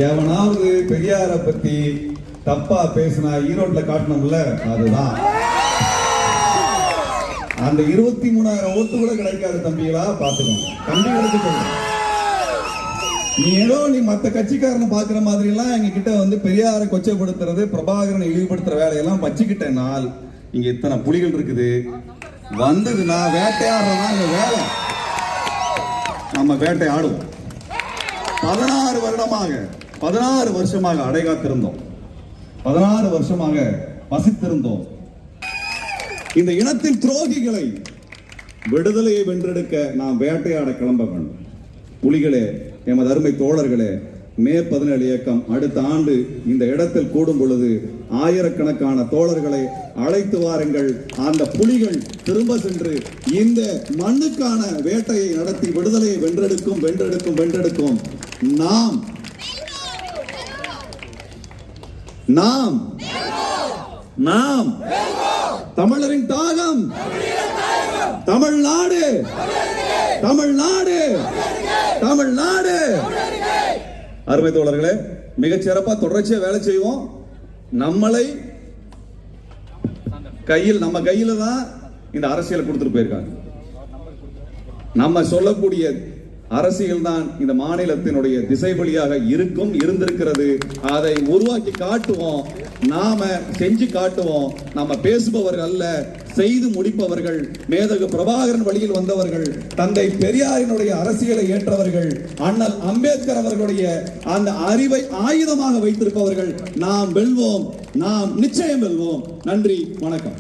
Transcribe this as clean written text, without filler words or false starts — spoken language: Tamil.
எவனாவது பெரியார பத்தி தப்பா பேசினா ஈரோட்ல காட்டணும்ல, அதுதான். அந்த 23,000 ஓட்டு கூட கிடைக்காது தம்பிகளா, பாத்துக்கோங்க. தம்பிகளுக்கு சொல்றேன், நீ மத்த கட்சிக்காரனை பாக்குற மாதிரி எல்லாம் எங்க கிட்ட வந்து பெரியாரை கொச்சைப்படுத்துறது, பிரபாகரனை இழிவுபடுத்துற வேலையெல்லாம் வச்சுக்கிட்ட நாள் இங்க இத்தனை புலிகள் இருக்குது. வந்ததுன்னா வேட்டையாடுறதா இந்த வேலை. நம்ம வேட்டை ஆடுவோம். 16 வருஷமாக அடைகாத்திருந்தோம், 16 வருஷமாக பசித்திருந்தோம். இந்த இனத்தின் துரோகிகளை விடுதலையை வென்றெடுக்க நாம் வேட்டையாட கிளம்ப வேண்டும். புலிகளே, எமது அருமை தோழர்களே, மே 17 இயக்கம் அடுத்த ஆண்டு இந்த இடத்தில் கூடும் பொழுது ஆயிரக்கணக்கான தோழர்களை அழைத்து வாருங்கள். அந்த புலிகள் திரும்ப சென்று இந்த மண்ணுக்கான வேட்டையை நடத்தி விடுதலையை வென்றெடுக்கும். நாம் தமிழரின் தாகம், தமிழ்நாடு. அருமை தோழர்களே, மிகச் சிறப்பா தொடர்ச்சியா வேலை செய்வோம். நம்ம கையில தான் இந்த அரசியலை கொடுத்துட்டு போயிருக்காங்க. நம்ம சொல்லக்கூடிய அரசியல் தான் இந்த மாநிலத்தினுடைய திசை வழியாக இருந்திருக்கிறது. அதை உருவாக்கி காட்டுவோம், நாம செஞ்சு காட்டுவோம். நம்ம பேசுபவர்கள் அல்ல, செய்து முடிப்பவர்கள். மேதகு பிரபாகரன் வழியில் வந்தவர்கள், தந்தை பெரியாரினுடைய அரசியலை ஏற்றவர்கள், அண்ணல் அம்பேத்கர் அவர்களுடைய அந்த அறிவை ஆயுதமாக வைத்திருப்பவர்கள். நாம் வெல்வோம், நாம் நிச்சயம் வெல்வோம். நன்றி, வணக்கம்.